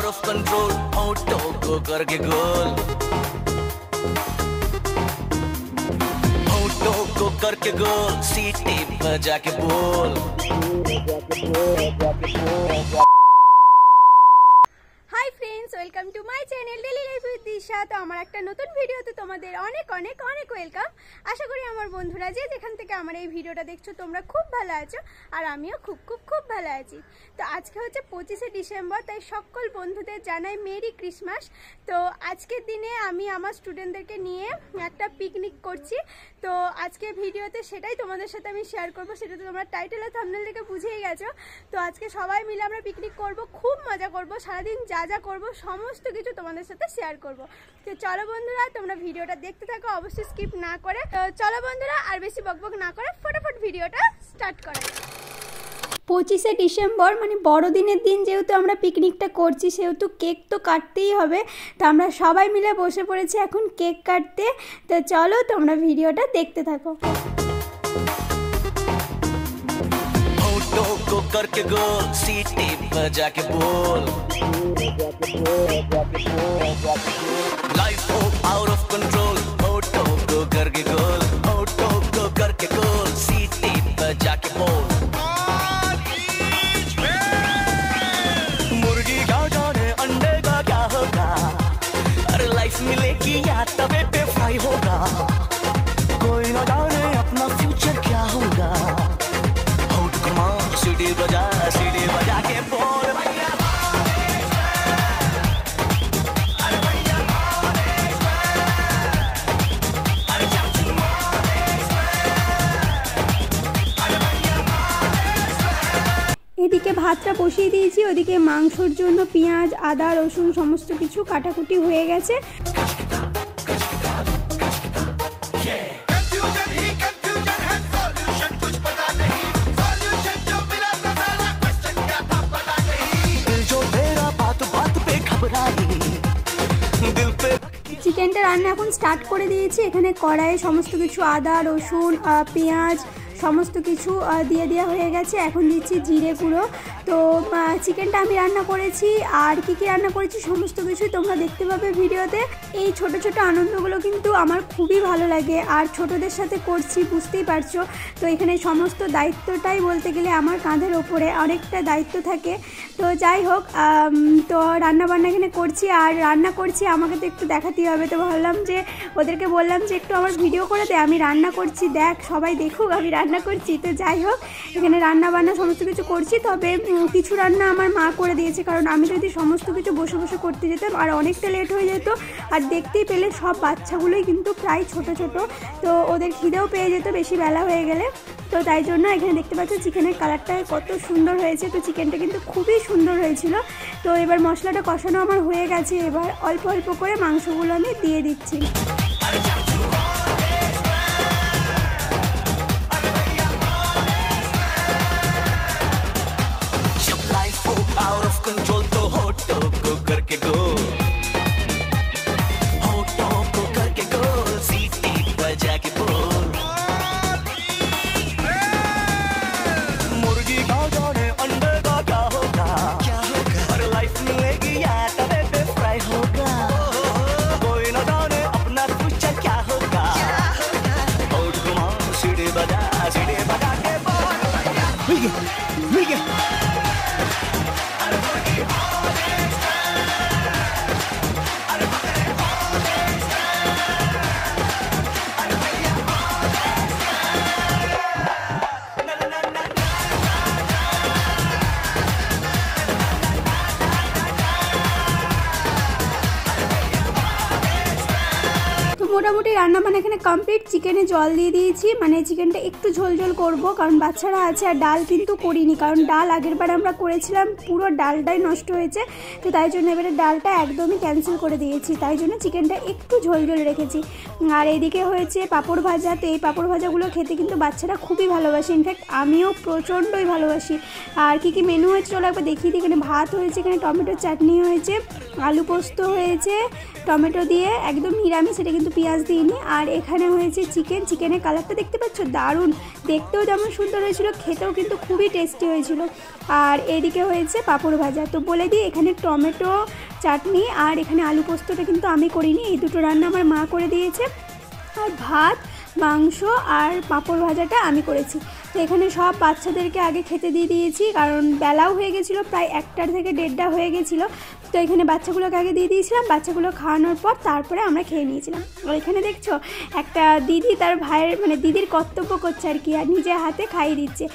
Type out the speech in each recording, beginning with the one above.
Of control होठों को करके गोल, होठों को करके गोल, सीटी बजा के बोल। Hi friends, welcome to my channel daily life with Disha. তো আমার একটা নতুন ভিডিওতে তোমাদের অনেক অনেক অনেক ওয়েলকাম। আশা করি আমার বন্ধুরা যে যেখান থেকে আমার এই ভিডিওটা দেখছো তোমরা খুব ভালো আছো, আর আমিও খুব খুব খুব ভালো আছি। তো আজকে হচ্ছে 25শে ডিসেম্বর, তাই সকল বন্ধুদের জানাই মেরি ক্রিসমাস। তো আজকের দিনে আমি আমার স্টুডেন্টদেরকে নিয়ে একটা পিকনিক করছি। তো আজকে ভিডিওতে সেটাই তোমাদের সাথে আমি শেয়ার করবো, সেটা তো তোমরা টাইটেল আর থাম্বনেল দেখে বুঝেই গেছো। তো আজকে সবাই মিলে আমরা পিকনিক করব, খুব মজা করব, সারাদিন যা যা করবো সমস্ত কিছু তোমাদের সাথে শেয়ার করব। তো চলো বন্ধুরা, তোমরা ভিডিওটা দেখতে থাকো, অবশ্যই স্কিপ না করে। তো চলো বন্ধুরা, আর বেশি বকবক না করে ফটাফট ভিডিওটা স্টার্ট করা যাক। 25শে ডিসেম্বর মানে বড়দিনের দিন, যেহেতু আমরা পিকনিকটা করছি সেহেতু কেক তো কাটতেই হবে। তো আমরা সবাই মিলে বসে পড়েছি এখন কেক কাটতে। তো চলো তোমরা ভিডিওটা দেখতে থাকো। होठों को करके गोल, सीटी बजा के बोल, लाइफ हो आउट ऑफ कंट्रोल होठों को करके गोल, होठों को करके गोल, सीटी बजा के बोल। मुर्गी का जाने अंडे का क्या होगा, अरे लाइफ मिलेगी या तवे पे फ्राई होगा, कोई ना जाने अपना फ्यूचर क्या होगा। सीढ़ी बजा के बोल भैया, এদিকে ভাতটা বসিয়ে দিয়েছি, ওদিকে মাংসর জন্য পেঁয়াজ আদা রসুন সমস্ত কিছু কাটাকুটি হয়ে গেছে। চিকেনটা রান্না এখন স্টার্ট করে দিয়েছি। এখানে কড়াইয়ে সমস্ত কিছু আদা রসুন পেঁয়াজ সমস্ত কিছু দিয়ে দেওয়া হয়ে গেছে। এখন দিচ্ছি জিরে গুঁড়ো। তো চিকেনটা আমি রান্না করেছি, আর কি কি রান্না করেছি সমস্ত কিছুই তোমরা দেখতে পাবে ভিডিওতে। এই ছোট ছোট আনন্দগুলো কিন্তু আমার খুবই ভালো লাগে, আর ছোটদের সাথে করছি বুঝতেই পারছো। তো এখানে সমস্ত দায়িত্বটাই বলতে গেলে আমার কাঁধের ওপরে, অনেকটা দায়িত্ব থাকে। তো যাই হোক, তো রান্নাবান্না এখানে করছি, আর রান্না করছি আমাকে তো একটু দেখাতেই হবে। তো ভাবলাম যে ওদেরকে বললাম যে একটু আমার ভিডিও করে দে, আমি রান্না করছি, দেখ সবাই দেখুক আমি রান্না করছি। তো যাই হোক, এখানে রান্না বান্না সমস্ত কিছু করছি। তবে কিছু রান্না আমার মা করে দিয়েছে, কারণ আমি যদি সমস্ত কিছু বসে বসে করতে যেতাম আর অনেকটা লেট হয়ে যেত। আর দেখতেই পেলে সব বাচ্চাগুলোই কিন্তু প্রায় ছোট ছোট, তো ওদের খিদেও পেয়ে যেত বেশি বেলা হয়ে গেলে। তো তাই জন্য এখানে দেখতে পাচ্ছ চিকেনের কালারটা কত সুন্দর হয়েছে। তো চিকেনটা কিন্তু খুবই সুন্দর হয়েছিল। তো এবার মশলাটা কষানো আমার হয়ে গেছে, এবার অল্প অল্প করে মাংসগুলো আমি দিয়ে দিচ্ছি। आउट ऑफ कंट्रोल तो होठों को करके गोल, होठों को करके गोल, सीटी बजा के बोल। मुर्गी का जाने अंडे का क्या होगा, और लाइफ मिलेगी या तवे पे फ्राई होगा, कोई ना जाने अपना फ्यूचर क्या होगा। होठ घुमाओ, सीढ़ी बजा के बोल। मिल गया মোটামুটি রান্নাবান্না এখানে কমপ্লিট। চিকেনে জল দিয়ে দিয়েছি, মানে চিকেনটা একটু ঝোল ঝোল করবো কারণ বাচ্চারা আছে। আর ডাল কিন্তু করিনি, কারণ ডাল আগের বার আমরা করেছিলাম পুরো ডালটাই নষ্ট হয়েছে। তো তাই জন্য এবারে ডালটা একদমই ক্যান্সেল করে দিয়েছি, তাই জন্য চিকেনটা একটু ঝোল ঝোল রেখেছি। আর এদিকে হয়েছে পাঁপড় ভাজা। তো এই পাঁপড় ভাজাগুলো খেতে কিন্তু বাচ্চারা খুবই ভালোবাসে, ইনফ্যাক্ট আমিও প্রচণ্ডই ভালোবাসি। আর কি কি মেনু হয়েছে চলো একবার দেখিয়ে দিই। এখানে ভাত হয়েছে, এখানে টমেটোর চাটনি হয়েছে, আলু পোস্ত হয়েছে টমেটো দিয়ে, একদম নিরামিষ, এটা কিন্তু পেঁয়াজ পেঁয়াজ দিইনি। আর এখানে হয়েছে চিকেন, চিকেনের কালারটা দেখতে পাচ্ছ, দারুণ দেখতেও যেমন সুন্দর হয়েছিল, খেতেও কিন্তু খুবই টেস্টি হয়েছিল। আর এদিকে হয়েছে পাঁপড় ভাজা। তো বলে দিই এখানে টমেটো চাটনি আর এখানে আলু পোস্তটা কিন্তু আমি করিনি, এই দুটো রান্না আমার মা করে দিয়েছে। আর ভাত, মাংস আর পাঁপড় ভাজাটা আমি করেছি। তো এখানে সব বাচ্চাদেরকে আগে খেতে দিয়ে দিয়েছি, কারণ বেলাও হয়ে গেছিলো, প্রায় 1টা থেকে 1:30 হয়ে গেছিলো। তো এখানে বাচ্চাগুলোকে আগে দিয়ে দিয়েছিলাম, বাচ্চাগুলো খাওয়ানোর পর তারপরে আমরা খেয়ে নিয়েছিলাম। আর এখানে দেখছো একটা দিদি তার ভাইয়ের মানে দিদির কর্তব্য করছে আর কি, আর নিজের হাতে খাইয়ে দিচ্ছে।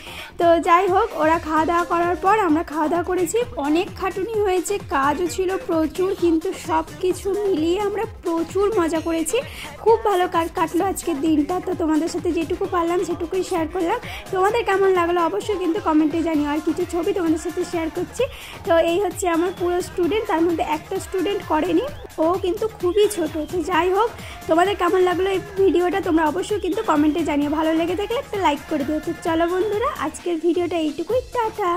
তো যাই হোক, ওরা খাওয়া দাওয়া করার পর আমরা খাওয়া দাওয়া করেছি। অনেক খাটুনি হয়েছে, কাজও ছিল প্রচুর, কিন্তু সব কিছু মিলিয়ে আমরা প্রচুর মজা করেছি। খুব ভালো কাটলো আজকের দিনটা। তো তোমাদের সাথে যেটুকু পারলাম সেটুকুই শেয়ার করলাম। তোমাদের কেমন লাগলো অবশ্যই কিন্তু কমেন্টে জানিও। আর কিছু ছবি তোমাদের সাথে শেয়ার করছি। তো এই হচ্ছে আমার পুরো স্টুডেন্ট, তার মধ্যে একটা স্টুডেন্ট করেনি, ও কিন্তু খুবই ছোট। তো যাই হোক, তোমাদের কেমন লাগলো এই ভিডিওটা তোমরা অবশ্যই কিন্তু কমেন্টে জানিও। ভালো লেগে থাকলে একটা লাইক করে দিও। তো চলো বন্ধুরা, আজকের ভিডিওটা এইটুকুই, টাটা।